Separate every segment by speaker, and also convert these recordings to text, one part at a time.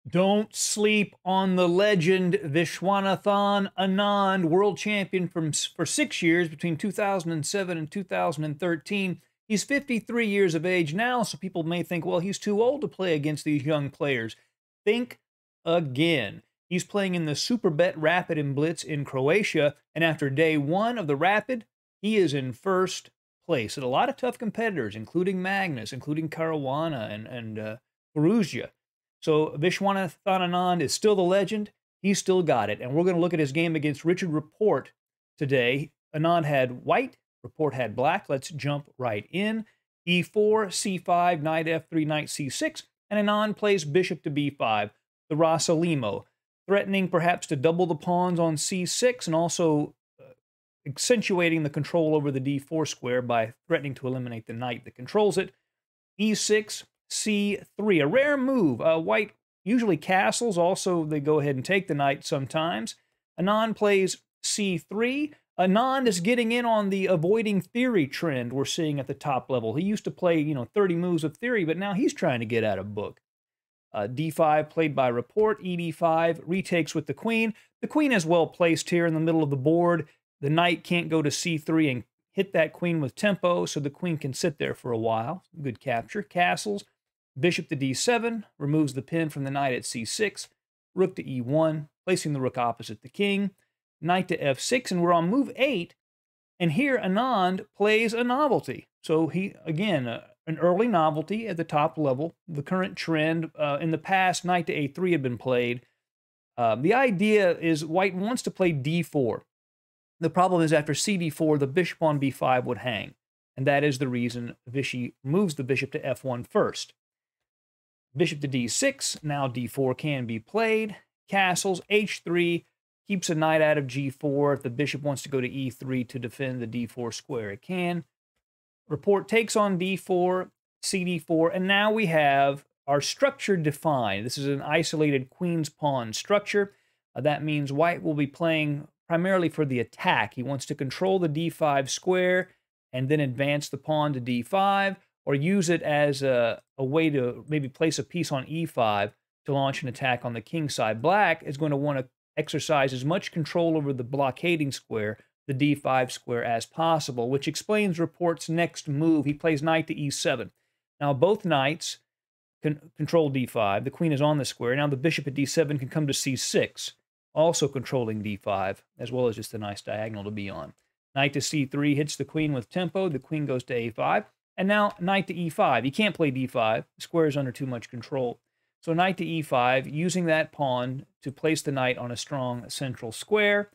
Speaker 1: Don't sleep on the legend Viswanathan Anand, world champion for 6 years between 2007 and 2013. He's 53 years of age now, so people may think, well, he's too old to play against these young players. Think again. He's playing in the SuperBet Rapid and Blitz in Croatia, and after day one of the Rapid, he is in first place. And a lot of tough competitors, including Magnus, including Caruana and Perugia. So Viswanathan Anand is still the legend. He's still got it. And we're going to look at his game against Richard Rapport today. Anand had white. Rapport had black. Let's jump right in. E4, C5, knight F3, knight C6. And Anand plays bishop to B5, the Rasalimo, threatening perhaps to double the pawns on C6 and also accentuating the control over the D4 square by threatening to eliminate the knight that controls it. E6, C3, a rare move. White usually castles. Also, they go ahead and take the knight sometimes. Anand plays C3. Anand is getting in on the avoiding theory trend we're seeing at the top level. He used to play, 30 moves of theory, but now he's trying to get out of book. D5 played by Rapport. ED5 retakes with the queen. The queen is well placed here in the middle of the board. The knight can't go to C3 and hit that queen with tempo, so the queen can sit there for a while. Good capture. Castles. Bishop to D7 removes the pin from the knight at C6. Rook to E1, placing the rook opposite the king. Knight to F6, and we're on move 8. And here Anand plays a novelty. So he, again, an early novelty at the top level. The current trend in the past, knight to A3 had been played. The idea is white wants to play D4. The problem is after CD4, the bishop on B5 would hang. And that is the reason Vishy moves the bishop to F1 first. Bishop to D6, now D4 can be played. Castles, H3, keeps a knight out of G4. If the bishop wants to go to E3 to defend the D4 square, it can. Rapport takes on D4, CD4, and now we have our structure defined. This is an isolated queen's pawn structure. That means white will be playing primarily for the attack. He wants to control the D5 square and then advance the pawn to D5, or use it as a way to maybe place a piece on E5 to launch an attack on the king side. Black is going to want to exercise as much control over the blockading square, the D5 square, as possible, which explains Rapport's next move. He plays knight to E7. Now, both knights can control D5. The queen is on the square. Now the bishop at D7 can come to C6, also controlling D5, as well as just a nice diagonal to be on. Knight to C3 hits the queen with tempo. The queen goes to A5. And now knight to E5. He can't play D5. The square is under too much control. So knight to E5, using that pawn to place the knight on a strong central square.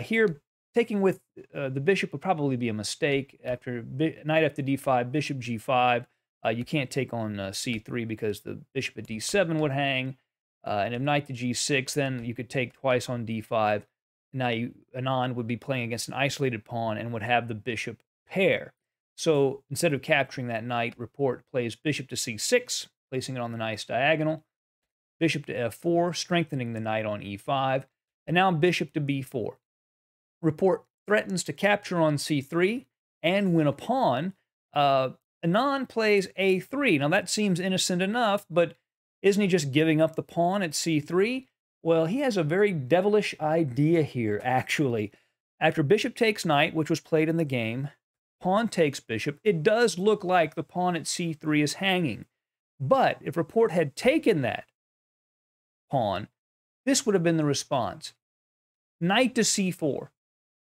Speaker 1: Here, taking with the bishop would probably be a mistake. After knight after D5, bishop G5, you can't take on C3 because the bishop at D7 would hang. And if knight to G6, then you could take twice on D5. Now Anand would be playing against an isolated pawn and would have the bishop pair. So instead of capturing that knight, Rapport plays bishop to C6, placing it on the nice diagonal. Bishop to F4, strengthening the knight on E5. And now bishop to B4. Rapport threatens to capture on C3 and win a pawn. Anand plays A3. Now that seems innocent enough, but isn't he just giving up the pawn at C3? Well, he has a very devilish idea here, actually. After bishop takes knight, which was played in the game, pawn takes bishop, it does look like the pawn at C3 is hanging. But if Rapport had taken that pawn, this would have been the response. Knight to C4.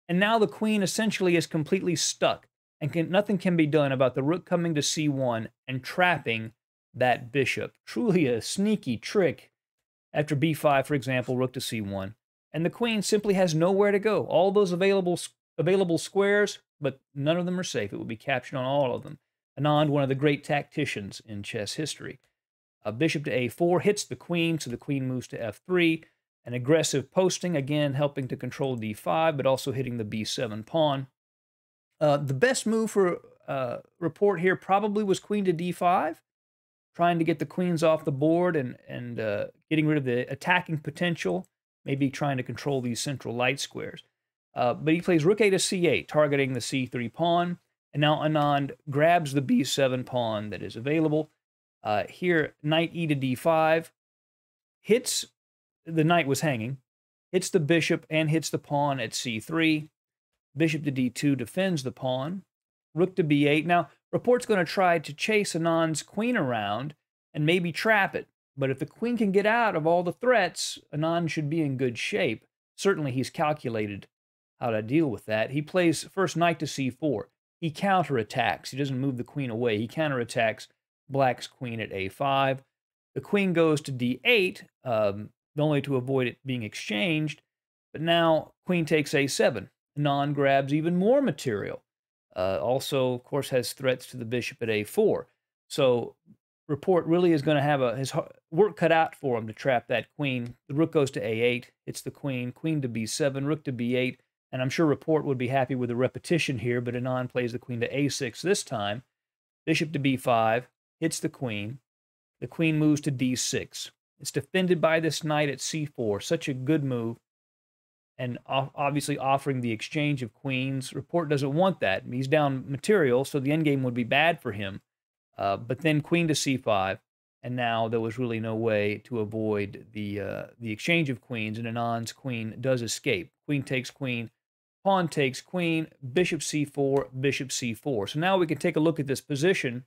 Speaker 1: And now the queen essentially is completely stuck, and nothing can be done about the rook coming to C1 and trapping that bishop. Truly a sneaky trick. After B5, for example, rook to C1. And the queen simply has nowhere to go. All those available squares, but none of them are safe. It will be captured on all of them. Anand, one of the great tacticians in chess history. Bishop to A4 hits the queen, so the queen moves to F3. An aggressive posting, again, helping to control D5, but also hitting the B7 pawn. The best move for Rapport here probably was queen to D5, trying to get the queens off the board and getting rid of the attacking potential, maybe trying to control these central light squares. But he plays rook A to C8, targeting the C3 pawn. And now Anand grabs the B7 pawn that is available. Here, knight E to D5, hits, the knight was hanging, hits the bishop and hits the pawn at c3. Bishop to d2 defends the pawn. Rook to b8. Now, Raport's going to try to chase Anand's queen around and maybe trap it. But if the queen can get out of all the threats, Anand should be in good shape. Certainly, he's calculated how to deal with that. He plays first knight to c4. He counterattacks. He doesn't move the queen away. He counterattacks Black's queen at a5. The queen goes to d8, only to avoid it being exchanged. But now, queen takes a7. Anand grabs even more material. Also, of course, has threats to the bishop at a4. So Report really is going to have his work cut out for him to trap that queen. The rook goes to a8, hits the queen, queen to b7, rook to b8, and I'm sure Report would be happy with a repetition here, but Anand plays the queen to a6 this time. Bishop to b5, hits the queen. The queen moves to d6. It's defended by this knight at c4. Such a good move. And obviously offering the exchange of queens. Report doesn't want that. He's down material, so the endgame would be bad for him. But then queen to c5, and now there was really no way to avoid the exchange of queens, and Anand's queen does escape. Queen takes queen, pawn takes queen, bishop c4, bishop c4. So now we can take a look at this position.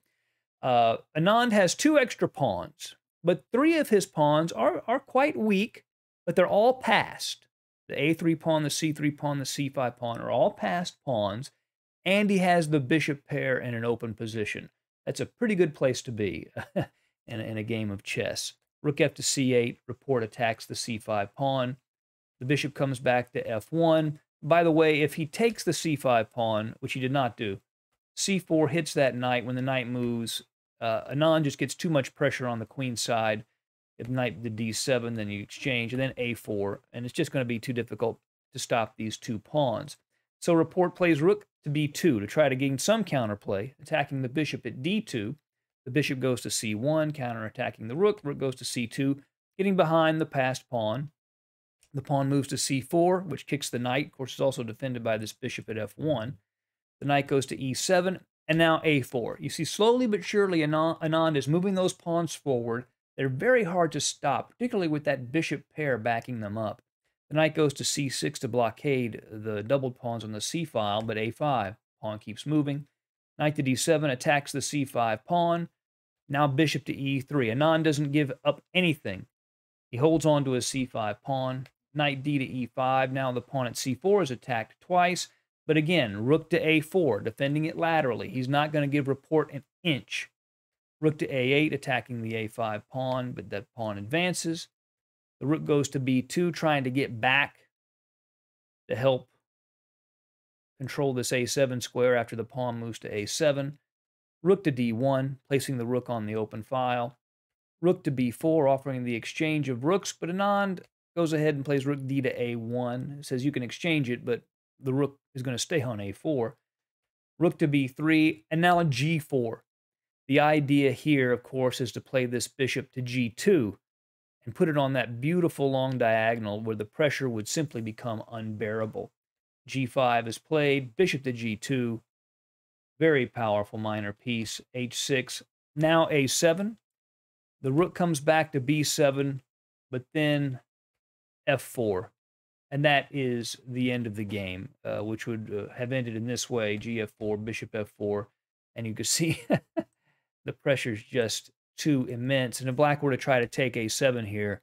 Speaker 1: Anand has 2 extra pawns, but 3 of his pawns are quite weak, but they're all passed. The a3 pawn, the c3 pawn, the c5 pawn are all passed pawns, and he has the bishop pair in an open position. That's a pretty good place to be in a game of chess. Rook f to c8, Report attacks the c5 pawn. The bishop comes back to f1. By the way, if he takes the c5 pawn, which he did not do, c4 hits that knight. When the knight moves, Anand just gets too much pressure on the queen side. If knight to d7, then you exchange, and then a4, and it's just going to be too difficult to stop these 2 pawns. So Report plays rook to b2 to try to gain some counterplay, attacking the bishop at d2. The bishop goes to c1, counterattacking the rook. Rook goes to c2, getting behind the passed pawn. The pawn moves to c4, which kicks the knight. Of course, it's also defended by this bishop at f1. The knight goes to e7, and now a4. You see, slowly but surely, Anand is moving those pawns forward. They're very hard to stop, particularly with that bishop pair backing them up. The knight goes to c6 to blockade the doubled pawns on the c-file, but a5. Pawn keeps moving. Knight to d7 attacks the c5 pawn. Now bishop to e3. Anand doesn't give up anything. He holds on to his c5 pawn. Knight d to e5. Now the pawn at c4 is attacked twice. But again, rook to a4, defending it laterally. He's not going to give Report an inch. Rook to a8, attacking the a5 pawn, but that pawn advances. The rook goes to b2, trying to get back to help control this a7 square after the pawn moves to a7. Rook to d1, placing the rook on the open file. Rook to b4, offering the exchange of rooks, but Anand goes ahead and plays rook d to a1. It says you can exchange it, but the rook is going to stay on a4. Rook to b3, and now a g4. The idea here, of course, is to play this bishop to g2 and put it on that beautiful long diagonal where the pressure would simply become unbearable. g5 is played, bishop to g2, very powerful minor piece, h6, now a7. The rook comes back to b7, but then f4. And that is the end of the game, which would have ended in this way, gf4, bishop f4, and you can see the pressure's just too immense. And if Black were to try to take a7 here,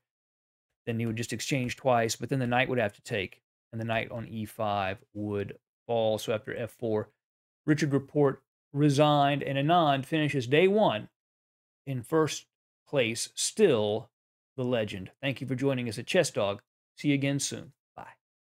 Speaker 1: then he would just exchange twice, but then the knight would have to take, and the knight on e5 would fall. So after f4, Richard Report resigned, and Anand finishes day 1 in first place, still the legend. Thank you for joining us at Chess Dog. See you again soon.